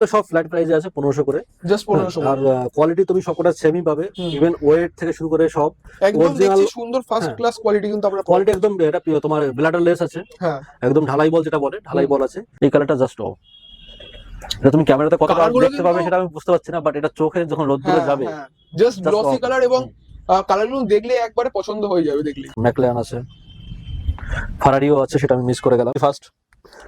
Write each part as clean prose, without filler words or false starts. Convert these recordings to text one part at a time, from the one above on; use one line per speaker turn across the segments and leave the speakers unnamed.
সব ফ্ল্যাট প্রাইসে আছে 1500 করে,
জাস্ট 1500
আর কোয়ালিটি তুমি সবকটা সেমই পাবে, ইভেন ওয়েট থেকে শুরু করে সব
একদম
অরিজিনাল
দেখছি সুন্দর ফার্স্ট ক্লাস কোয়ালিটি কিন্তু আমরা
কোয়ালিটি একদম এটা তোমার ব্লাডার লেস আছে,
হ্যাঁ
একদম ঢালাই বল যেটা বলে ঢালাই বল আছে। এই কালারটা জাস্ট এটা তুমি ক্যামেরাতে কতটা
কালারগুলো
দেখতে পাবে সেটা আমি বুঝতে পারছি না, বাট এটা চোখে যখন রোদ্দুরে যাবে
just
Just
glossy
wow.
Colour এবং কালারগুলো দেখলে একবারে পছন্দ হয়ে যাবে দেখলে।
ম্যাকলেন আছে, ফারারিও আছে, সেটা আমি মিস করে গেলাম। ফার্স্ট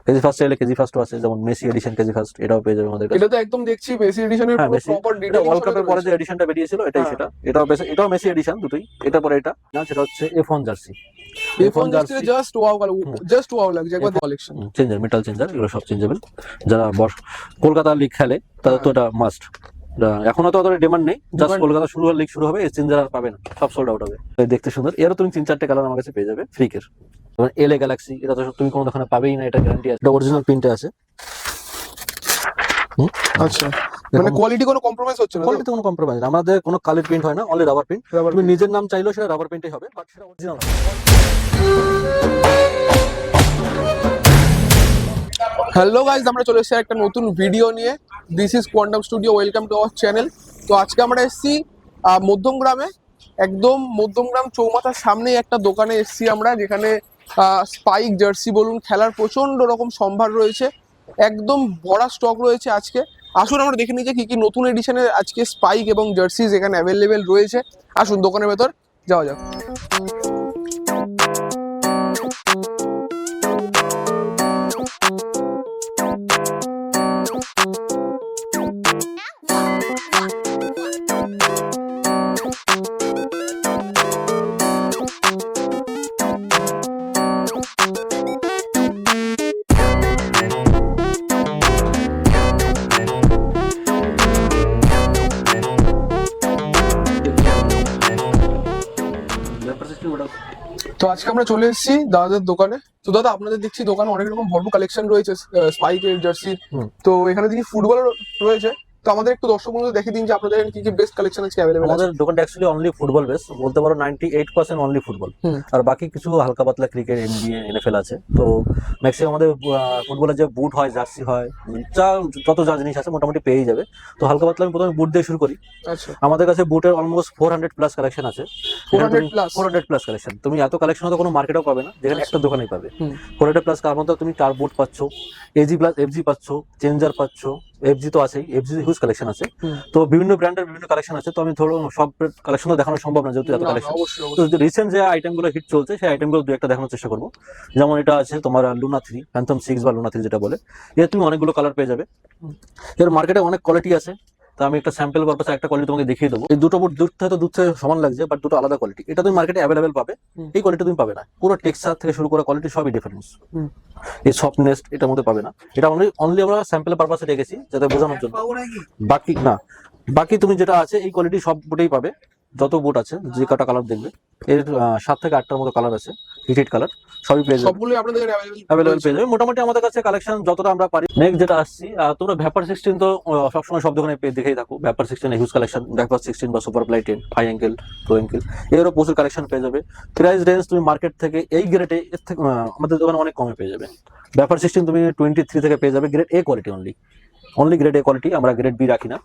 কেজি ফার্স্ট এলে কেজি ফার্স্ট আছে, যেমন মেসি এডিশন কেজি ফার্স্ট, এটাও পেয়ে যাবে আমাদের কাছে।
এটা তো একদম দেখছি মেসি এডিশনের
হ্যাঁ
পুরো
মেসি,
প্রপার
এটা
ডিটেইলিং
ওয়ার্ল্ড কাপের পরে যে এডিশনটা বেরিয়েছিল এটাই সেটা, এটাও মেসি এডিশন দুটোই, এটা পরে এটা না, সেটা হচ্ছে F1 jersey.
F1 jersey just wow colour, just wow লাগছে একবার কালেকশন।
চেঞ্জার, মেটাল চেঞ্জার, এগুলো সব চেঞ্জেবল। যারা কলকাতা লিগ খেলে তাদের তো এটা মাস্ট। এখনো তো অতটা ডিমান্ড নেই, জাস্ট কলকাতা শুরু হলে লিগ শুরু হবে, এই চেঞ্জার আর পাবে না, সব সোল্ড আউট হবে। দেখতে সুন্দর, এরও তুমি 3-4টে কালার আমার কাছে পেয়ে যাবে ফ্রিকের। যেমন এলএ গ্যালাক্সি, এটা তো তুমি কোনো দোকানে পাবেই না, এটা গ্যারান্টি আছে, এটা অরিজিনাল প্রিন্টে আছে।
আচ্ছা, মানে কোয়ালিটি কোনো কম্প্রোমাইজ হচ্ছে না,
কোয়ালিটিতে কোনো কম্প্রোমাইজ না, আমাদের কোনো কালার প্রিন্ট হয় না, অনলি রাবার প্রিন্ট। তুমি নিজের নাম চাইলেও সেটা রাবার প্রিন্টই হবে, বাট সেটা অরিজিনাল হবে।
হ্যালো গাইজ, আমরা চলে এসেছি একটা নতুন ভিডিও নিয়ে। This is quantum studio, welcome to our channel. তো আজকে আমরা এসেছি মধ্যমগ্রামে, একদম মধ্যমগ্রাম চৌমাথার সামনেই একটা দোকানে এসেছি আমরা, যেখানে স্পাইক জার্সি বলুন, খেলার প্রচন্ড রকম সম্ভার রয়েছে, একদম ভরা স্টক রয়েছে। আজকে আসুন আমরা দেখে নিই যে কি কি নতুন এডিশনের আজকে স্পাইক এবং জার্সিজ এখানে অ্যাভেলেবেল রয়েছে। আসুন দোকানের ভেতর যাওয়া যাক। তো আজকে আমরা চলে এসেছি দাদাদের দোকানে। তো দাদা, আপনাদের দেখছি দোকানে অনেক রকম ভরপুর কালেকশন রয়েছে স্পাইকের জার্সির। তো এখানে দেখি ফুটবল রয়েছে, তো আমাদের একটু দর্শক বন্ধুদের দেখিয়ে দিন যে আপনাদের এখানে কি কি বেস্ট কালেকশন আছে অ্যাভেলেবল।
আমাদের দোকানটা অ্যাকচুয়ালি অনলি ফুটবল বেস, বলতে পারো 98% অনলি ফুটবল, আর বাকি কিছু হালকা পাতলা ক্রিকেট, এনবিএ, এনএফএল আছে। তো ম্যাক্সিমাম আমাদের ফুটবলের যে বুট হয়, জার্সি হয়, যত যা জিনিস আছে মোটামুটি পেয়ে যাবে। তো হালকা পাতলা আমি প্রথমে বুট দিয়ে শুরু করি।
আচ্ছা,
আমাদের কাছে বুটের অলমোস্ট 400 প্লাস কালেকশন আছে।
400
প্লাস কালেকশন, তুমি এত কালেকশন তো কোনো মার্কেটেও পাবে না, যেখানে একটা দোকানেই পাবে। 400 প্লাস কার মধ্যে তুমি 4 বুট পাচ্ছ, এজি প্লাস এফজি পাচ্ছ, চেঞ্জার পাচ্ছ, এফজি তো আছেই, এফজি হিউজ কালেকশন আছে। তো বিভিন্ন ব্র্যান্ডের বিভিন্ন কালেকশন আছে, তো আমি ধরো সব কালেকশন তো দেখানো সম্ভব না যেহেতু এত কালেকশন। তো রিসেন্ট যে আইটেমগুলো হিট চলছে সেই আইটেমগুলো দু একটা দেখানোর চেষ্টা করবো। যেমন এটা আছে তোমার লুনা 3, ফ্যান্টম 6 বা লুনা 3 যেটা বলে, এর তুমি অনেকগুলো কালার পেয়ে যাবে। এর মার্কেটে অনেক কোয়ালিটি আছে, তো আমি একটা স্যাম্পল পারপাসে একটা কোয়ালিটি তোমাকে দেখিয়ে দেবো। এই দুটো বুট দুধ থেকে সমান লাগছে, বাট দুটো আলাদা কোয়ালিটি। এটা তুমি মার্কেটে অ্যাভেলেবেল পাবে, এই কোয়ালিটি তুমি পাবে না। পুরো টেক্সচার থেকে শুরু করে কোয়ালিটি সবই ডিফারেন্স। এই সফটনেস এটার মধ্যে পাবে না, এটা অনলি আমরা স্যাম্পল পারপাসে রেখেছি যাতে বোঝানোর জন্য। বাকি তুমি যেটা আছে এই কোয়ালিটি সব বুটেই পাবে, যত বুট আছে যে কটা কালার দেখবে, এর 7 থেকে 8টার মতো কালার আছে, হিট কালার সবই পেয়ে যাবে,
সবগুলোই আপনাদের
অ্যাভেলেবল পেয়ে যাবে মোটামুটি আমাদের কাছে কালেকশন যতটা আমরা পারি। নেক্সট যেটা আসছি, তোমরা ভ্যাপার 16 তো সবসময় সব দোকানে দেখেই থাকো, ভ্যাপার 16 হিউজ কালেকশন, ভ্যাপার 16 বা সুপার প্লাই 10, হাই অ্যাঙ্গেল, লো অ্যাঙ্গেল, এরও প্রচুর কালেকশন পেয়ে যাবে। প্রাইস রেঞ্জ তুমি মার্কেট থেকে এই গ্রেডে এর থেকে আমাদের দোকানে অনেক কমে পেয়ে যাবে। ভ্যাপার 16 তুমি 23 থেকে পেয়ে যাবে, grade A quality only grade A quality, আমরা গ্রেড বি রাখি না।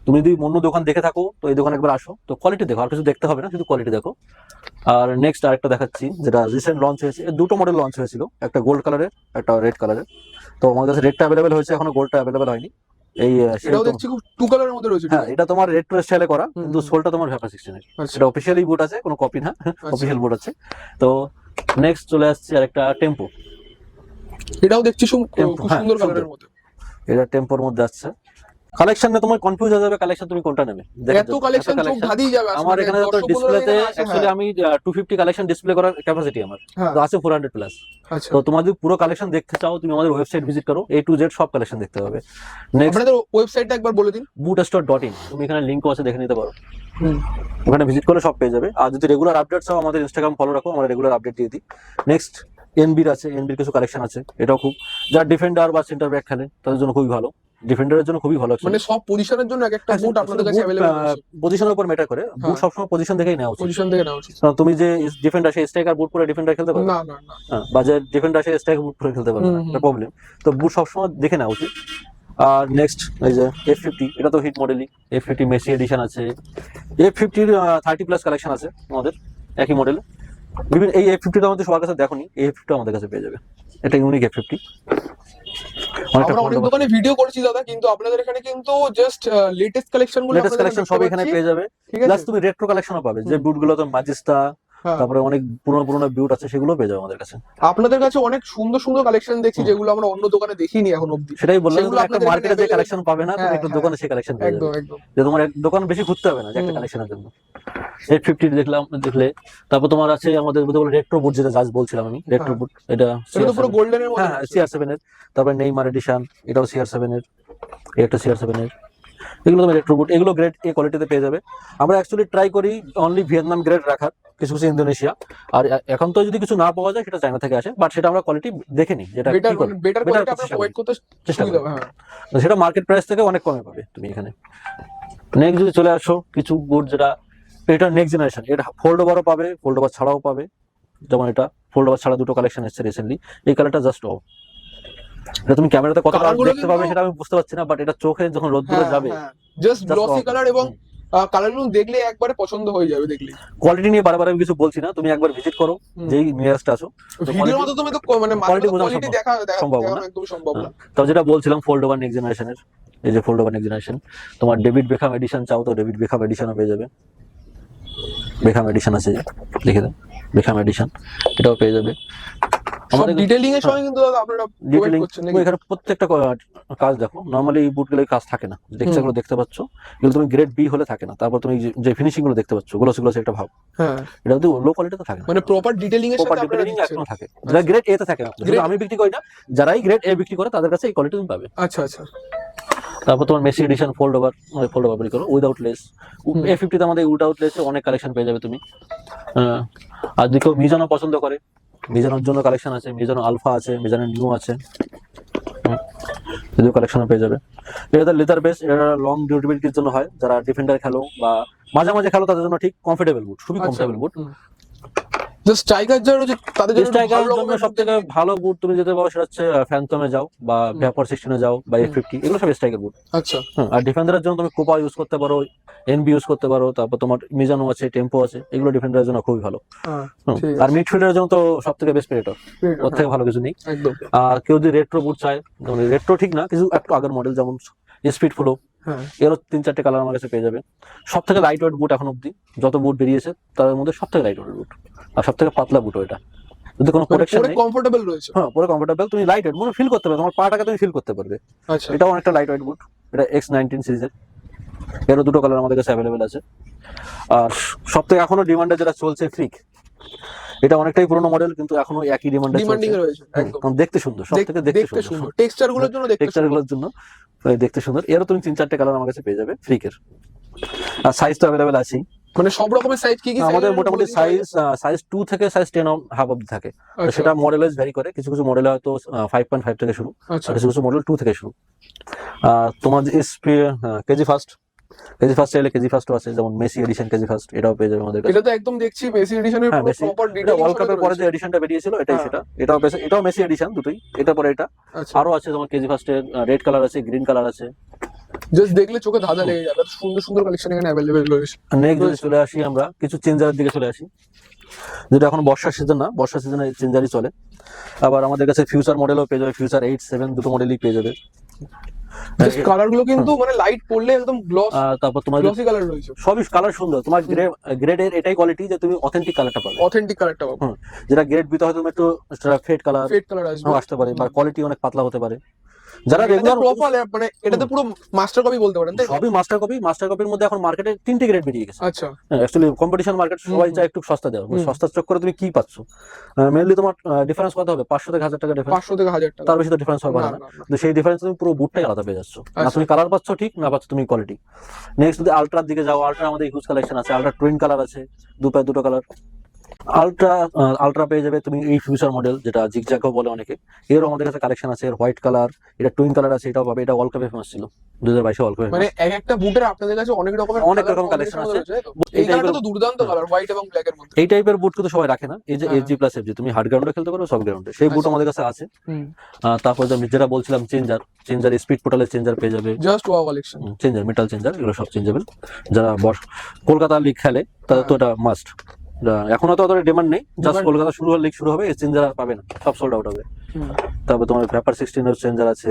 তুমি যদি অন্য দোকান দেখে থাকো তো এই দোকানে একবার আসো, তো কোয়ালিটি দেখো, আর কিছু দেখতে হবে না, শুধু কোয়ালিটি দেখো। আর নেক্সট আরেকটা দেখাচ্ছি, যেটা রিসেন্ট লঞ্চ হয়েছে, দুটো মডেল লঞ্চ হয়েছিল, একটা গোল্ড কালারের, একটা রেড কালারের। তো আমাদের কাছে রেডটা অ্যাভেলেবেল হয়েছে, এখনো গোল্ডটা অ্যাভেলেবেল হয়নি। এই
এটাও দেখছি টু কালারের মধ্যে রয়েছে।
হ্যাঁ, এটা তোমার রেড টু স্টাইলে করা, কিন্তু সোলটা তোমার ভ্যাপার 16 এর। এটা অফিশিয়ালি বুট আছে, কোনো কপি না, অফিশিয়াল বুট আছে। তো নেক্সট চলে আসছে আরেকটা টেম্পো,
এটাও দেখছি খুব সুন্দর কালারের মধ্যে।
এটা টেম্পোর মধ্যে আসছে। কালেকশনে তোমার কনফিউজ হয়ে যাবে, কালেকশন তুমি কোনটা নেবে।
এত কালেকশন চোখ ধাঁধিয়ে যাবে।
আমার এখানে তো ডিসপ্লেতে অ্যাকচুয়ালি আমি 250 কালেকশন ডিসপ্লে করার ক্যাপাসিটি আমার তো আছে 400 প্লাস। তো তোমার যদি পুরো কালেকশন দেখতে চাও তুমি আমাদের ওয়েবসাইট ভিজিট করো, A to Z সব কালেকশন দেখতে পাবে। নেক্সট
আপনাদের ওয়েবসাইটটা একবার বলে দিন।
bootstore.in, তুমি এখানে লিংকও আছে, দেখে নিতে পারো। ওখানে ভিজিট করলে সব পেয়ে যাবে। আর যদি রেগুলার আপডেট চাও আমাদের ইনস্টাগ্রাম ফলো রাখো, আমরা রেগুলার আপডেট দিয়ে দিই। নেক্সট এনবির আছে, এনবির কিছু কালেকশন আছে, এটাও খুব, যারা ডিফেন্ডার বা সেন্টার ব্যাক খেলে তাদের জন্য খুবই ভালো, ডিফেন্ডারের জন্য খুবই ভালো।
মানে সব পজিশনের জন্য এক একটা বুট আপনাদের কাছে अवेलेबल আছে।
পজিশনের উপর ম্যাটার করে, বুট সবসময় পজিশন দেখেই নেওয়া উচিত।
পজিশন দেখে নেওয়া উচিত।
তুমি যে ডিফেন্ডার সে স্ট্রাইকার বুট পরে ডিফেন্ডার খেলতে পারবে
না না না,
বা যে ডিফেন্ডার সে স্ট্রাইকার বুট পরে খেলতে পারবে না, এটা প্রবলেম। তো বুট সবসময় দেখে নেওয়া উচিত। আর নেক্সট এই যে F50, এটা তো হিট মডেলই। F50 মেসি এডিশন আছে, F50 30+ কালেকশন আছে আমাদের একই মডেলে। বিভিন্ন এই F50টা আমাদের সবার কাছে দেখোনি, এই F50 আমাদের কাছে পেয়ে যাবে। এটা ইউনিক F50, অনেকটা
আমরা অনেক দোকানে ভিডিও করেছি দাদা, কিন্তু আপনাদের এখানে কিন্তু জাস্ট লেটেস্ট কালেকশন গুলো
লেটেস্ট কালেকশন সব এখানে পেয়ে যাবে।
ঠিক আছে।
প্লাস তুমি রেট্রো কালেকশনও পাবে, যে বুট গুলো তো মাজিস্তা,
হ্যাঁ।
তারপরে অনেক পুরনো পুরনো বিউট আছে, সেগুলো পেয়ে যাবে আমাদের কাছে।
আপনাদের কাছে অনেক সুন্দর সুন্দর কালেকশন দেখছি যেগুলো আমরা অন্য দোকানে দেখিনি এখন অবধি।
সেটাই বললাম,
সেগুলো
তুমি একটা
আপনাদের
মার্কেটে যে
available-
কালেকশন পাবে না, তুমি
হ্যাঁ,
একটা
হ্যাঁ।
দোকানে সেই কালেকশন পেয়ে
একদম
যাবে।
একদম।
যে তোমার এক দোকান বেশি ঘুরতে হবে না যে একটা কালেকশনের জন্য। F50 দেখলে, তারপর তোমার আছে আমাদের রেট্রো বুট, যেটা জাস্ট বলছিলাম আমি, রেট্রো বুট। এটা
এটা তো পুরো গোল্ডেনের মতো।
হ্যাঁ, CR7 এর। তারপরে নেইমার এডিশন, এটাও CR7 এর, এটা CR7 এর। এগুলো তোমার রেট্রো বুট, এগুলো গ্রেড এ কোয়ালিটিতে পেয়ে যাবে। আমরা অ্যাকচুয়ালি ট্রাই করি অনলি ভিয়েতনাম গ্রেড রাখার, কিছু কিছু ইন্দোনেশিয়া। আর এখন তো যদি কিছু না পাওয়া যায় সেটা চায়না থেকে আসে, বাট সেটা আমরা কোয়ালিটি দেখে নিই, যেটা
বেটার
কি করে
বেটার
better
কোয়ালিটি
করতে
আপনারা
চেষ্টা
প্রোভাইড
করি।
করতে
চেষ্টা
সুবিধা
করি।
হবে। হ্যাঁ।
তো সেটা মার্কেট প্রাইস থেকে অনেক কমে পাবে তুমি এখানে। নেক্সট যদি চলে আসো কিছু বুট, যেটা এটা নেক্সট জেনারেশন, এটা ফোল্ড ওভারও পাবে, ফোল্ড ওভার ছাড়াও পাবে। যেমন এটা ফোল্ড ওভার ছাড়া দুটো কালেকশন এসেছে রিসেন্টলি। এই কালারটা জাস্ট ও, এটা তুমি ক্যামেরাতে কতটা
Colour গুলো
দেখতে পাবে
কিন্তু-
সেটা আমি বুঝতে পারছি না, বাট এটা চোখে যখন রোদ্দুরে যাবে,
just
Just
glossy
raw
colour, এবং কালার গুলো দেখলে একবারে পছন্দ হয়ে যাবে দেখলে।
কোয়ালিটি নিয়ে বারবার আমি কিছু বলছি না, তুমি একবার ভিজিট করো যেই নিয়ারেস্ট আছো।
ভিডিওর মাধ্যমে তো মানে
quality বোঝা
কোয়ালিটি
সম্ভব
দেখা
না।
একদম সম্ভব না।
তাও যেটা বলছিলাম ফোল্ড ওভার নেক্সট জেনারেশনের, এই যে ফোল্ড ওভার নেক্সট জেনারেশন, তোমার ডেভিড বেকহাম এডিশন চাও তো ডেভিড বেকহাম এডিশনও পেয়ে যাবে। বেকহাম এডিশন আছে, লিখে দেন বেকহাম এডিশন, এটাও পেয়ে যাবে।
সব
আমাদের
ডিটেইলিং এর সঙ্গে কিন্তু দাদা আপনারা প্রোভাইড
ডিটেইলিং
করছেন নাকি?
এখানে প্রত্যেকটা কাজ দেখো, নরমালি এই বুটগুলো কাজ থাকে না, দেখছো এগুলো দেখতে পাচ্ছ, এগুলো তুমি গ্রেড বি হলে থাকে না। তারপর তুমি যে ফিনিশিং গুলো দেখতে পাচ্ছ, গ্লোসি গ্লোসি একটা ভাব,
হ্যাঁ,
এটা যদি লো কোয়ালিটিতে থাকে না,
মানে প্রপার ডিটেইলিং এর
প্রপার
সাথে আপনারা
ডিটেইলিং
দিচ্ছেন।
এখনো থাকে, যেটা গ্রেড এ তে থাকে না। যেটা আমি বিক্রি করি না, যারাই গ্রেড এ বিক্রি করে তাদের কাছে এই কোয়ালিটি তুমি পাবে।
আচ্ছা আচ্ছা।
তারপর তোমার মেসি এডিশন ফোল্ড ওভার বিক্রি করো উইদাউট লেস। A50 তে আমাদের উইদাউট লেসে অনেক কালেকশন পেয়ে যাবে তুমি। আর যদি কেউ মিজানো পছন্দ করে, মিজানোর জন্য কালেকশন আছে, মিজানো আলফা আছে, মিজানো নিউ আছে, যদিও কালেকশন পেয়ে যাবে। এটা লেদার বেস, এটা লং ডিউরেবিলিটির জন্য হয়, যারা ডিফেন্ডার খেলো বা মাঝে মাঝে খেলো তাদের জন্য ঠিক কমফোর্টেবল বুট, খুবই কমফোর্টেবল বুট।
জাস্ট স্ট্রাইকার যারা রয়েছে তাদের জন্য
স্ট্রাইকারের জন্য সবথেকে ভালো বুট তুমি যেতে পারো সেটা হচ্ছে ফ্যান্টমে যাও, বা ভ্যাপর 16 যাও, বা F50, এগুলো সব স্ট্রাইকার বুট।
আচ্ছা।
আর ডিফেন্ডারের জন্য তুমি কোপা ইউজ করতে পারো, এনবি ইউজ করতে পারো, তারপর তোমার মিজানো আছে, টেম্পো আছে, এগুলো ডিফেন্ডারের জন্য খুবই ভালো।
ঠিক
আর মিডফিল্ডারের জন্য তো সব থেকে বেস্ট প্রেডেটর, ওর থেকে ভালো কিছু নেই।
একদম।
আর কেউ যদি রেট্রো বুট চায়, যেমন রেট্রো ঠিক না, কিছু একটু আগের মডেল, যেমন স্পিড ফ্লো,
হ্যাঁ,
এরও 3-4টে কালার আমার কাছে পেয়ে যাবে। সব থেকে লাইট ওয়েট বুট এখন অব্দি যত বুট বেরিয়েছে তাদের মধ্যে সব থেকে লাইট ওয়েট বুট, আর সব থেকে পাতলা বুট এটা, যদি কোনো প্রোটেকশন নেই,
কমফোর্টেবল রয়েছে।
হ্যাঁ পুরো কমফোর্টেবল, তুমি লাইট ওয়েট মনে ফিল করতে পারবে, তোমার পাটাকে তুমি ফিল করতে পারবে।
আচ্ছা।
এটাও অনেকটা লাইট ওয়েট বুট, এটা X19 সিরিজের, এরও দুটো কালার আমাদের কাছে অ্যাভেলেবেল আছে। আর সব থেকে এখনো ডিমান্ডে যেটা চলছে ফ্রিক, এটা অনেকটাই পুরোনো মডেল কিন্তু এখনো একই ডিমান্ডে
ডিমান্ডিং
চলছে।
রয়েছে একদম।
কারণ দেখতে সুন্দর, সব থেকে দেখতে সুন্দর,
টেক্সচার গুলোর জন্য দেখতে
টেক্সচার গুলোর জন্য দেখতে সুন্দর। এরও তুমি 3-4টে কালার আমার কাছে পেয়ে যাবে ফ্রিকের। আর সাইজ তো অ্যাভেলেবেল আছে,
মানে সব রকমের সাইজ কি কি
আমাদের মোটামুটি সাইজ 2 থেকে সাইজ 10 হাফ অব্দি থাকে। তো সেটা মডেল ওয়াইজ ভ্যারি করে, কিছু কিছু মডেল হয়তো 5.5 থেকে শুরু,
আচ্ছা।
আর কিছু কিছু মডেল 2 থেকে শুরু। তোমার কেজি ফার্স্ট চাইলে কেজি ফার্স্টও আছে, যেমন মেসি এডিশন কেজি ফার্স্ট, এটাও পেয়ে যাবে আমাদের কাছে।
এটা তো একদম দেখছি মেসি এডিশনের
হ্যাঁ, মেসি,
প্রপার
এটা
ডিটেইলিং
ওয়ার্ল্ড কাপের পরে যে এডিশনটা বেরিয়েছিল এটাই সেটা, এটাও মেসি এডিশন, দুটোই, এটা পরে এটা।
আচ্ছা।
আরো আছে তোমার কেজি ফার্স্টের রেড কালার আছে, গ্রিন কালার আছে।
জাস্ট দেখলে চোখে ধাঁধা লেগে যাবে, এত সুন্দর সুন্দর কালেকশন এখানে अवेलेबल রয়েছে।
নেক্সট যদি চলে আসি আমরা কিছু চেঞ্জারের দিকে চলে আসি, যেটা এখন বর্ষার সিজন না, বর্ষার সিজনে চেঞ্জারই চলে। আবার আমাদের কাছে ফিউচার মডেলও পেয়ে যাবে, ফিউচার 8-7 দুটো মডেলই পেয়ে যাবে।
জাস্ট কালার গুলো কিন্তু মানে লাইট পড়লে একদম
তারপর তোমার
গ্লসি কালার রয়েছে,
সবই কালার সুন্দর, তোমার গ্রেডের এটাই কোয়ালিটি যে তুমি অথেন্টিক কালারটা পাবে।
অথেন্টিক কালারটা পাবো।
যেটা গ্রেড বিতে হয়তো একটু ফেড কালার
ফেড কালার আসবে,
আসতে পারে, বা কোয়ালিটি অনেক পাতলা হতে পারে। যারা
এটা
রেগুলার
প্রপার মানে এটা তো পুরো মাস্টার কপি বলতে পারেন তাই তো?
সবই মাস্টার কপির মধ্যে এখন মার্কেটে 3টে গ্রেড বেরিয়ে গেছে।
আচ্ছা।
অ্যাকচুয়ালি কম্পিটিশন মার্কেট, সবাই চায় একটু সস্তা দেওয়া, সস্তার চক্করে তুমি কি পাচ্ছ? মেইনলি তোমার ডিফারেন্স কত হবে? 500 থেকে 1000 টাকা ডিফারেন্স,
500 থেকে 1000 টাকা,
তার বেশি তো ডিফারেন্স হবে না। কিন্তু সেই ডিফারেন্স তুমি পুরো বুটটাই আলাদা পেয়ে যাচ্ছ, না তুমি কালার পাচ্ছ ঠিক, না পাচ্ছ তুমি কোয়ালিটি। নেক্সট যদি আলট্রার দিকে যাও, আলট্রা আমাদের হিউজ কালেকশন আছে, আলট্রা টুইন কালার আছে, দুটো কালার, আলট্রা পেয়ে যাবে তুমি, এই ফিউচার মডেল যেটা জিগজ্যাগও বলে অনেকে, এরও আমাদের কাছে কালেকশন আছে। এর হোয়াইট কালার, এটা টুইন কালার আছে, এটাও পাবে। এটা ওয়ার্ল্ড কাপে ফেমাস ছিল, 2022 ওয়ার্ল্ড কাপে।
মানে এক একটা বুটের আপনাদের কাছে অনেক রকমের
অনেক রকম কালেকশন আছে।
এই কালারটা তো দুর্দান্ত কালার, হোয়াইট এবং ব্ল্যাক এর মধ্যে।
এই টাইপের বুট কিন্তু সবাই রাখে না, এই যে
হ্যাঁ।
এফজি প্লাস এফজি, তুমি হার্ড গ্রাউন্ডে খেলতে পারো, সব গ্রাউন্ডে সেই বুট
আচ্ছা।
আমাদের কাছে আছে। তারপর যেটা বলছিলাম চেঞ্জার স্পিড পোর্টালের চেঞ্জার পেয়ে যাবে।
Just wow collection.
Changer, metal changer, এগুলো সব চেঞ্জেবল। যারা কলকাতা লিগ খেলে তাদের তো এটা মাস্ট। এখনো তো অতটা ডিমান্ড নেই, জাস্ট কলকাতা লিগ শুরু হবে, চেঞ্জার আর পাবে না, সব সোল্ড আউট হবে। তারপর তোমার ভ্যাপার 16 এর চেঞ্জার আছে।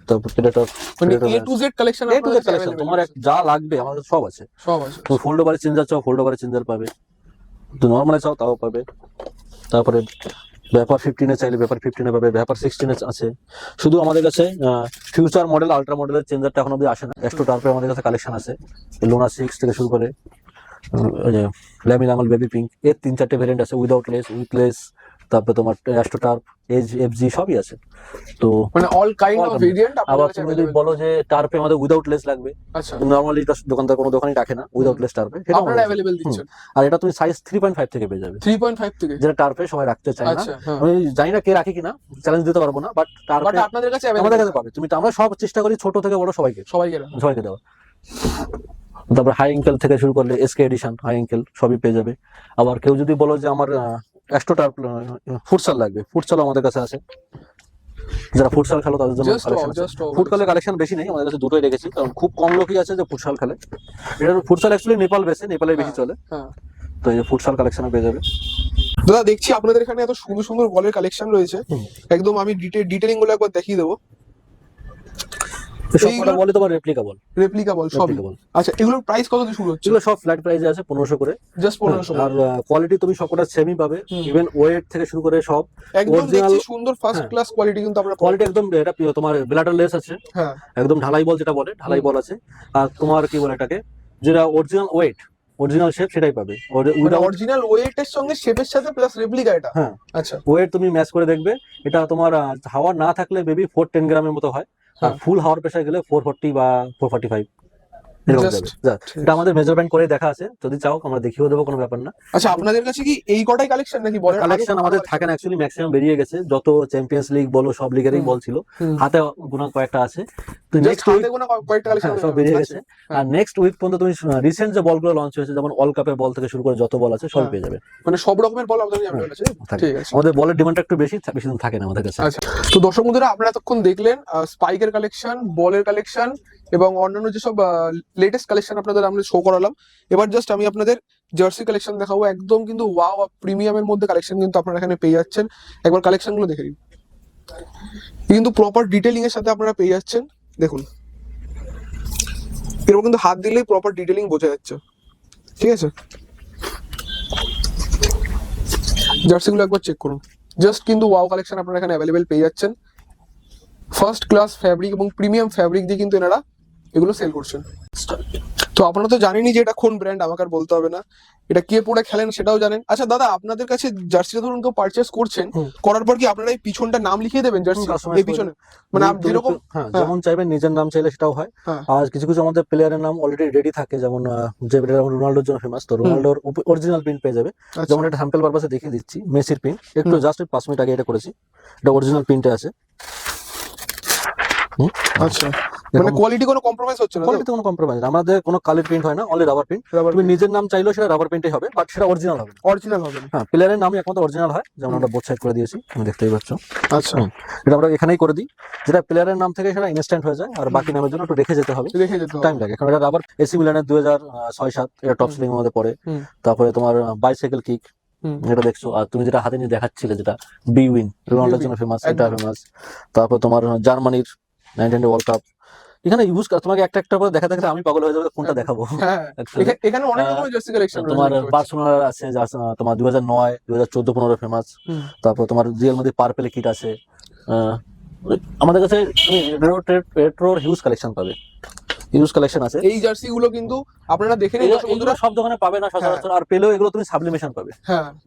তারপর প্রেডেটর,
মানে এ to Z collection,
A to Z collection তোমার যা লাগবে আমাদের সব আছে,
সব আছে।
তুমি ফোল্ড ওভারের চেঞ্জার চাও, ফোল্ড ওভারের চেঞ্জার পাবে। তো নরমালে চাও তাও পাবে। তারপরে ব্যাপার 15 এ চাইলে ব্যাপার 15 এ পাবে, ব্যাপার 16 এ আছে। শুধু আমাদের কাছে ফিউচার মডেল, আলট্রা মডেলের চেঞ্জারটা এখন অব্দি আসে না। এক্সট্রো টার্পে আমাদের কাছে কালেকশন আছে, লোনা 6 থেকে শুরু করে ল্যামিনামাল বেবি পিঙ্ক, এর 3-4টে ভেরিয়েন্ট আছে, উইদাউট লেস, উইথ লেস। তারপরে তোমার এক্সট্রো টার্প, এজ, এফজি সবই আছে। তো
মানে অল কাইন্ড অফ ভেরিয়েন্ট
আবার তুমি যদি বলো যে টার্পে আমাদের উইদাউট লেস লাগবে,
আচ্ছা,
নরমালি এটা দোকানদার কোনো দোকানই রাখে না উইদাউট লেস টার্পে, সেটা
আপনারা अवेलेबल দিচ্ছেন।
আর এটা তুমি সাইজ 3.5 থেকে পেয়ে যাবে।
3.5 থেকে,
যেটা টার্পে সবাই রাখতে চায় না।
আচ্ছা, হ্যাঁ।
আমি জানি না কে রাখে কিনা, চ্যালেঞ্জ দিতে পারবো না, বাট
বাট
টার্পে
আপনাদের কাছে
আমাদের
अवेलेबल
কাছে পাবে। তুমি, আমরা সব চেষ্টা করি ছোট থেকে বড় সবাইকে
সবাইকে
দেওয়া। তারপর হাই অ্যাঙ্কেল থেকে শুরু করলে এসকে এডিশন, হাই অ্যাঙ্কেল সবই পেয়ে যাবে। আবার কেউ যদি বলো যে আমার এক্সট্রো টার্প ফুটসাল লাগবে, ফুটসাল আমাদের কাছে আছে। যারা ফুটসাল খেলো তাদের জন্য কালেকশন আছে। ফুটসালের কালেকশন বেশি নেই, আমাদের কাছে দুটোই রেখেছি, কারণ খুব কম লোকই আছে যে ফুটসাল খেলে। এটা ফুটসাল অ্যাকচুয়ালি নেপাল বেসে, নেপালে বেশি চলে।
হ্যাঁ।
তো এই ফুটসাল কালেকশন পেয়ে যাবে।
দাদা দেখছি আপনাদের এখানে এত সুন্দর সুন্দর বলের কালেকশন রয়েছে, একদম আমি ডিটেইলিং গুলো একবার দেখিয়ে দেবো।
সবকটা বলে তোমার রেপ্লিকাবল
সবই। আচ্ছা, এগুলোর প্রাইস কত থেকে শুরু হচ্ছে?
এগুলো সব ফ্ল্যাট প্রাইসে আছে 1500 করে,
জাস্ট 1500।
আর কোয়ালিটি তুমি সবকটা সেমই পাবে, ইভেন ওয়েট থেকে শুরু করে সব
একদম
অরিজিনাল
দেখছি সুন্দর ফার্স্ট ক্লাস কোয়ালিটি, কিন্তু আপনারা
কোয়ালিটি একদম এটা তোমার ব্লাডার লেস আছে।
হ্যাঁ,
একদম ঢালাই বল যেটা বলে, ঢালাই বল আছে। আর তোমার কি বলে এটাকে, যেটা অরিজিনাল ওয়েট, অরিজিনাল শেপ সেটাই পাবে।
অরিজিনাল ওয়েটের সঙ্গে শেপের সাথে প্লাস রেপ্লিকা এটা।
হ্যাঁ,
আচ্ছা,
ওয়েট তুমি ম্যাচ করে দেখবে। এটা তোমার হাওয়া না থাকলে বেবি 410 গ্রামের মতো হয়, আর ফুল হাওয়ার প্রেসার গেলে 440 বা 445 এরকম
Just
যাবে। এটা আমাদের মেজারমেন্ট করে দেখা আছে, যদি চাও আমরা দেখিয়েও দেবো, কোনো ব্যাপার না।
আচ্ছা, আপনাদের কাছে কি এই কটাই কালেকশন নাকি বলের?
কালেকশন আমাদের থাকে না অ্যাকচুয়ালি, ম্যাক্সিমাম বেরিয়ে গেছে। যত চ্যাম্পিয়ন্স লিগ বলো সব লিগেরই বল ছিল, হাতে গোনা কয়েকটা আছে। তো নেক্সট উইক
কয়েকটা কালেকশন
সব বেরিয়ে গেছে। আর নেক্সট উইক পর্যন্ত তুমি রিসেন্ট যে বলগুলো লঞ্চ হয়েছে, যেমন অল কাপের বল থেকে শুরু করে যত বল আছে সব পেয়ে যাবে।
মানে সব রকমের বল আপনাদের কাছে
থাকে।
ঠিক আছে।
আমাদের বলের ডিমান্ড একটু বেশি দিন থাকে না আমাদের কাছে।
আচ্ছা, তো দর্শক বন্ধুরা, আপনারা এতক্ষণ দেখলেন স্পাইকের কালেকশন, বলের কালেকশন এবং অন্যান্য যেসব লেটেস্ট কালেকশন আপনাদের আমরা শো করালাম। এবার জাস্ট আমি আপনাদের জার্সি কালেকশন দেখাবো, একদম কিন্তু ওয়াও প্রিমিয়ামের মধ্যে কালেকশন কিন্তু আপনারা এখানে পেয়ে যাচ্ছেন। একবার কালেকশন গুলো দেখে নিন, কিন্তু প্রপার ডিটেইলিং এর সাথে আপনারা পেয়ে যাচ্ছেন। দেখুন, এরকম কিন্তু হাত দিলেই প্রপার ডিটেইলিং বোঝা যাচ্ছে, ঠিক আছে। জার্সি গুলো একবার চেক করুন, জাস্ট কিন্তু ওয়াও কালেকশন আপনারা এখানে অ্যাভেলেবেল পেয়ে যাচ্ছেন। ফার্স্ট ক্লাস ফ্যাব্রিক এবং প্রিমিয়াম ফ্যাব্রিক দিয়ে কিন্তু এনারা এগুলো সেল করছেন। তো আপনারা তো জানেনই যে এটা কোন ব্র্যান্ড, আমাকে আর বলতে হবে না। এটা কে পরে খেলেন সেটাও জানেন। আচ্ছা দাদা, আপনাদের কাছে জার্সিটা ধরুন কেউ পারচেস করছেন, করার পর কি আপনারা এই পিছনটা নাম লিখিয়ে দেবেন জার্সি এই পিছনে? মানে যেরকম
যেমন চাইবেন, নিজের নাম চাইলে সেটাও হয়। আর কিছু কিছু আমাদের প্লেয়ারের নাম অলরেডি রেডি থাকে, যেমন যে রোনাল্ডোর জন্য ফেমাস, তো রোনাল্ডোর অরিজিনাল প্রিন্ট পেয়ে যাবে। যেমন এটা স্যাম্পল পারপাসে দেখিয়ে দিচ্ছি, মেসির প্রিন্ট, একটু জাস্ট 5 মিনিট আগে এটা করেছি, এটা অরিজিনাল প্রিন্টে আছে।
আচ্ছা, মানে কোয়ালিটি কোনো কম্প্রোমাইজ হচ্ছে না?
কোয়ালিটি কোনো কম্প্রোমাইজ না, আমাদের কোনো কালার প্রিন্ট হয় না, অনলি রাবার প্রিন্ট। তুমি নিজের নাম চাইলেও সেটা রাবার প্রিন্টই হবে, বাট সেটা অরিজিনাল হবে। হ্যাঁ, প্লেয়ারের নামই একমাত্র অরিজিনাল হয়, যেমন আমরা বোথ সাইড করে দিয়েছি, তুমি দেখতেই পাচ্ছ।
আচ্ছা,
এটা আমরা এখানেই করে দিই, যেটা প্লেয়ারের নাম থেকে সেটা ইনস্ট্যান্ট হয়ে যায়, আর বাকি নামের জন্য একটু রেখে যেতে হবে, টাইম লাগে। কারণ এটা রাবার এসি মিলানের 2006-07 এটা টপ সিলিং এর মধ্যে পড়ে। তারপরে তোমার বাইসাইকেল কিক এটা দেখছো, আর তুমি যেটা হাতে নিয়ে দেখাচ্ছিলে যেটা বি উইন, রোনাল্ডোর জন্য ফেমাস, এটা ফেমাস। তারপর তোমার জার্মানির 1990 ওয়ার্ল্ড কাপ, এখানে ইউজ তোমাকে একটা একটা করে দেখাতে দেখাতে আমি পাগল হয়ে যাবে, কোনটা দেখাবো।
এখানে অনেক রকমের জার্সি কালেকশন
তোমার বার্সেলোনার আছে, তোমার 2009, 2014-15 ফেমাস। তারপর তোমার রিয়াল মাদ্রিদ পার্পেল কিট আছে। আমাদের কাছে রেট্রোর হিউজ কালেকশন পাবে, হিউজ কালেকশন আছে।
এই জার্সি গুলো কিন্তু আপনারা দেখে নিন,
এগুলো সব দোকানে পাবে না সচরাচর, আর পেলেও এগুলো তুমি সাবলিমেশন পাবে,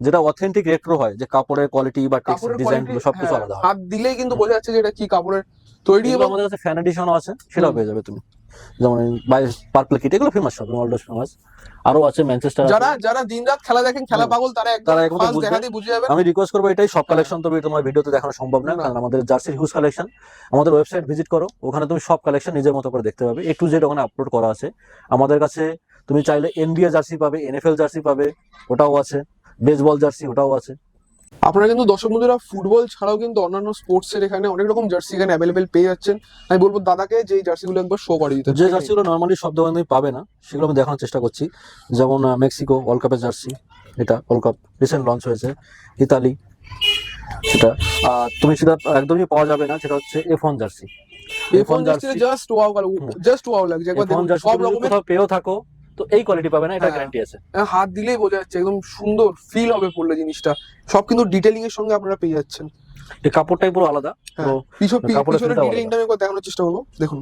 যেটা অথেন্টিক রেট্রো হয়, যে কাপড়ের কোয়ালিটি বা টেক্সট ডিজাইন গুলো সবকিছু আলাদা হয়।
হাত দিলেই কিন্তু বোঝা যাচ্ছে যে এটা কি কাপড়ের তৈরি। এবং
আমাদের কাছে ফ্যান এডিশনও আছে, সেটাও পেয়ে যাবে তুমি। যেমন পার্পল কিট, এগুলো ফেমাস শপিং মল ফেমাস। আরো আছে ম্যানচেস্টার।
যারা দিনরাত খেলা দেখেন, খেলা পাগল, তারা
তারা
একদম ফার্স্ট দেখাতেই বুঝে যাবে।
আমি রিকোয়েস্ট করবো এটাই, সব কালেকশন তবে তোমার ভিডিওতে দেখানো সম্ভব না, কারণ আমাদের জার্সির হিউজ কালেকশন। আমাদের ওয়েবসাইট ভিজিট করো, ওখানে তুমি সব কালেকশন নিজের মতো করে দেখতে পাবে, A to Z ওখানে আপলোড করা আছে। আমাদের কাছে তুমি চাইলে NBA জার্সি পাবে, NFL জার্সি পাবে, ওটাও আছে, বেসবল জার্সি ওটাও আছে।
আপনারা কিন্তু দর্শক বন্ধুরা ফুটবল ছাড়াও কিন্তু অন্যান্য স্পোর্টস এর এখানে অনেক রকম জার্সি এখানে অ্যাভেলেবেল পেয়ে যাচ্ছেন। আমি বলবো দাদাকে যে এই জার্সিগুলো একবার শো করে দিতে।
যে জার্সিগুলো নর্মালি সব দোকানে তুমি পাবে না, সেগুলো আমি দেখানোর চেষ্টা করছি। যেমন মেক্সিকো ওয়ার্ল্ড কাপের জার্সি, এটা ওয়ার্ল্ড কাপ রিসেন্ট লঞ্চ হয়েছে। ইতালি, সেটা তুমি সেটা একদমই পাওয়া যাবে না, সেটা হচ্ছে F1 jersey.
F1 jersey just wow লাগছে একবার দেখুন। সব রকমের
কোথাও পেয়েও থাকো তো এই কোয়ালিটি পাবে না, এটা গ্যারান্টি আছে।
হাত দিলেই বোঝা যাচ্ছে, একদম সুন্দর ফিল হবে পড়লে জিনিসটা। সব কিন্তু ডিটেইলিং এর সঙ্গে আপনারা পেয়ে যাচ্ছেন।
এই কাপড়টাই পুরো আলাদা, তো
পিছনের ডিটেইলিংটা আমি একবার দেখানোর চেষ্টা করবো। দেখুন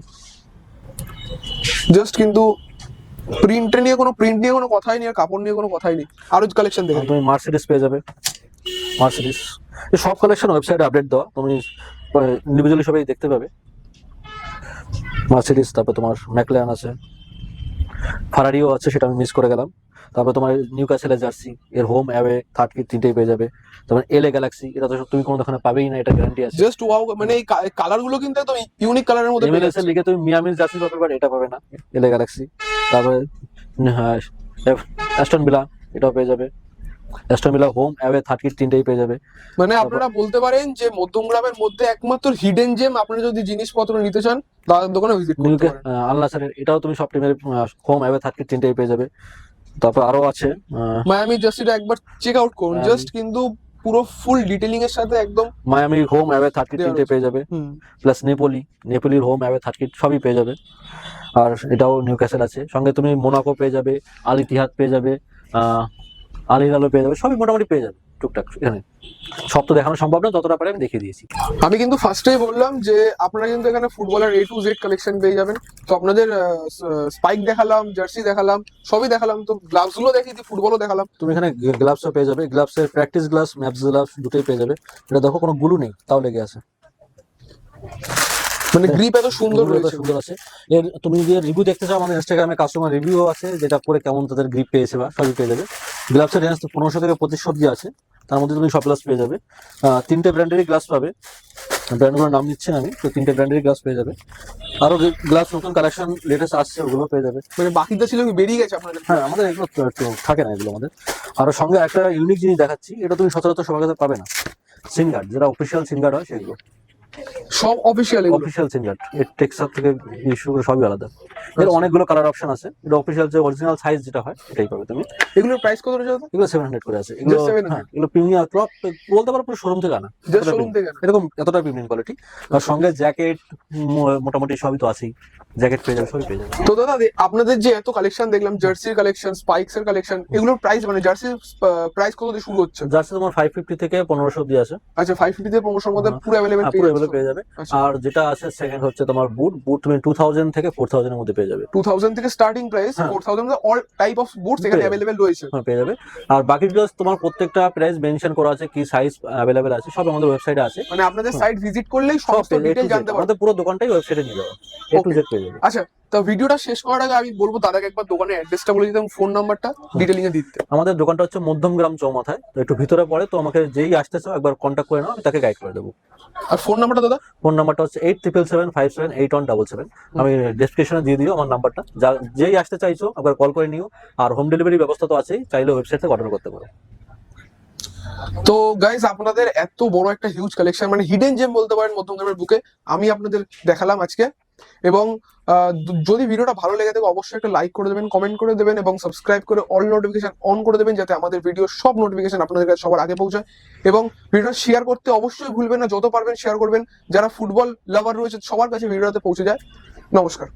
জাস্ট কিন্তু প্রিন্ট নিয়ে কোনো কথাই নেই, আর কাপড় নিয়ে কোনো কথাই নেই। আরো কালেকশন দেখুন,
তুমি মার্সিডিজ পেয়ে যাবে, মার্সিডিজ। এই সব কালেকশন ওয়েবসাইটে আপডেট দেওয়া, তুমি ইন্ডিভিজুয়ালি সবাই দেখতে পাবে। মার্সিডিজ, তারপর তোমার ম্যাকলারেন আছে, ফারারিও আছে, সেটা আমি মিস করে গেলাম। তারপর তোমার নিউক্যাসেলের জার্সি, এর হোম অ্যাওয়ে থার্ড কিট তিনটেই পেয়ে যাবে। তারপর LA গ্যালাক্সি, এটা তো তুমি কোনো দোকানে পাবেই না, এটা গ্যারান্টি আছে।
জাস্ট ওয়াও, মানে এই কালার গুলো কিন্তু একদম ইউনিক কালারের মধ্যে পেয়ে
MLS এর
যাচ্ছে।
লিগে তুমি মিয়ামির জার্সি পাবে, বাট এটা পাবে না, LA গ্যালাক্সি। তারপরে অ্যাস্টন ভিলা, এটাও পেয়ে যাবে। Aston villa home away third kit তিনটেই পেয়ে যাবে।
মানে আপনারা বলতে পারেন যে মধ্যমগ্রামের মধ্যে একমাত্র হিডেন জেম। আপনারা যদি জিনিসপত্র নিতে চান দাদার দোকানে ভিজিট করতে পারেন।
আল নাসেরের, এটাও তুমি সব টিমের হোম অ্যাওয়ে থার্ড কিট তিনটেই পেয়ে যাবে। তারপর আরো আছে
মায়ামি জার্সিটা একবার চেক আউট করুন, জাস্ট কিন্তু পুরো ফুল ডিটেইলিং এর সাথে একদম।
Miami home away third kit তিনটে পেয়ে যাবে, প্লাস নেপোলির হোম অ্যাওয়ে থার্ড কিট সবই পেয়ে যাবে। আর এটাও নিউক্যাসেল আছে, সঙ্গে তুমি মোনাকো পেয়ে যাবে, আল ইতিহাদ পেয়ে যাবে, আল হিলালও পেয়ে যাবে, সবই মোটামুটি পেয়ে যাবে টুকটাক। এখানে সব তো দেখানো সম্ভব না, যতটা পারে আমি দেখিয়ে দিয়েছি।
আমি কিন্তু ফার্স্টেই বললাম যে আপনারা কিন্তু এখানে ফুটবলের A to Z কালেকশন পেয়ে যাবেন। তো আপনাদের স্পাইক দেখালাম, জার্সি দেখালাম, সবই দেখালাম, তো গ্লাভস গুলো দেখিয়ে দিই, ফুটবলও দেখালাম।
তুমি এখানে গ্লাভসও পেয়ে যাবে, গ্লাভসের প্র্যাকটিস গ্লাভস, ম্যাপস গ্লাভস দুটোই পেয়ে যাবে। এটা দেখো কোনো গুলু নেই, তাও লেগে আছে,
মানে গ্রিপ এত সুন্দর রয়েছে।
সুন্দর আছে। এর তুমি যে রিভিউ দেখতে চাও, আমাদের ইনস্টাগ্রামে কাস্টমার রিভিউ আছে, যেটা পরে কেমন তাদের গ্রিপ পেয়েছে বা সবই পেয়ে যাবে। গ্লাভসের রেঞ্জ 1500 থেকে 2500 অব্দি আছে, তার মধ্যে তুমি সব গ্লাভস পেয়ে যাবে। তিনটে ব্র্যান্ডেরই গ্লাভস পাবে, ব্র্যান্ডগুলোর নাম দিচ্ছি না আমি, তো তিনটে ব্র্যান্ডেরই গ্লাভস পেয়ে যাবে। আরো গ্লাভস নতুন কালেকশন লেটেস্ট আসছে, ওগুলো পেয়ে যাবে।
মানে বাকিটা ছিল কি বেরিয়ে গেছে আপনাদের?
হ্যাঁ, আমাদের এগুলো তো থাকে না এগুলো আমাদের। আরো সঙ্গে একটা ইউনিক জিনিস দেখাচ্ছি, এটা তুমি সচরাচর সবার কাছে পাবে না। সিনগার্ড, যেটা অফিসিয়াল সিনগার্ড হয় সেগুলো,
সব অফিসিয়াল
সিনগার্ড। এর টেক্সচার থেকে ইস্যু করে সবই আলাদা। এর অনেকগুলো কালার অপশন আছে। এটা অফিসিয়াল যে অরিজিনাল সাইজ যেটা হয় এটাই পাবে তুমি।
এগুলোর প্রাইস কত রয়েছে?
এগুলো 700 করে আছে। এগুলো এগুলো প্রিমিয়াম ক্লথ বলতে পারো, পুরো শোরুম থেকে আনা, এরকম এতটা প্রিমিয়াম কোয়ালিটি। আর সঙ্গে জ্যাকেট মোটামুটি সবই তো আছেই, জ্যাকেট পেয়ে যাবে, সবই পেয়ে যাবে।
তো দাদা আপনাদের যে এত কালেকশন দেখলাম, জার্সির কালেকশন, স্পাইকস এর কালেকশন, এগুলোর প্রাইস মানে জার্সির প্রাইস কত দিয়ে শুরু হচ্ছে?
জার্সি তোমার 550 থেকে 1500 অব্দি আছে।
আচ্ছা, 550 থেকে 1500 এর মধ্যে পুরো अवेलेबल
পেয়ে যাবে। আর যেটা আছে সেকেন্ড হচ্ছে তোমার বুট তুমি 2000 থেকে 4000 এর মধ্যে পেয়ে যাবে।
2000 থেকে স্টার্টিং প্রাইস, 4000 এর অল টাইপ অফ বুটস এখানে अवेलेबल রয়েছে।
হ্যাঁ, পেয়ে যাবে। আর বাকি ডিটেইলস তোমার প্রত্যেকটা প্রাইস মেনশন করা আছে, কি সাইজ अवेलेबल আছে, সব আমাদের ওয়েবসাইটে আছে।
মানে আপনাদের সাইট ভিজিট করলেই সমস্ত ডিটেইল জানতে পারবেন।
আমাদের পুরো দোকানটাই ওয়েবসাইটে নিয়ে যাও, A to Z পেয়ে যাবে।
আচ্ছা, তো ভিডিওটা শেষ করার আগে আমি বলবো দাদাকে একবার দোকানের অ্যাড্রেসটা বলে দিতাম, ফোন নাম্বারটা ডিটেইলিং এ দিতে।
আমাদের দোকানটা হচ্ছে মধ্যমগ্রাম চৌমাথায়, তো একটু ভিতরে পড়ে, তো আমাকে যেই আসতে চাও একবার কন্ট্যাক্ট করে নাও, আমি তাকে গাইড করে দেবো।
আর ফোন নাম্বারটা দাদা?
ফোন নাম্বারটা হচ্ছে 8777578177। আমি ডেসক্রিপশনে দিয়ে দিও আমার নাম্বারটা, যেই আসতে চাইছো একবার কল করে নিও। আর হোম ডেলিভারি ব্যবস্থা তো আছেই, চাইলে ওয়েবসাইট থেকে অর্ডার করতে পারো।
তো গাইস, আপনাদের এত বড় একটা হিউজ কালেকশন, মানে হিডেন জেম বলতে পারেন মধ্যমগ্রামের বুকে, আমি আপনাদের দেখালাম আজকে। এবং যদি ভিডিওটা ভালো লেগে থাকে অবশ্যই একটা লাইক করে দেবেন, কমেন্ট করে দেবেন এবং সাবস্ক্রাইব করে অল নোটিফিকেশন অন করে দেবেন, যাতে আমাদের ভিডিও সব নোটিফিকেশন আপনাদের কাছে সবার আগে পৌঁছায়। এবং ভিডিওটা শেয়ার করতে অবশ্যই ভুলবেন না, যত পারবেন শেয়ার করবেন। যারা ফুটবল লাভার রয়েছে সবার কাছে ভিডিওটাতে পৌঁছে যায়। নমস্কার।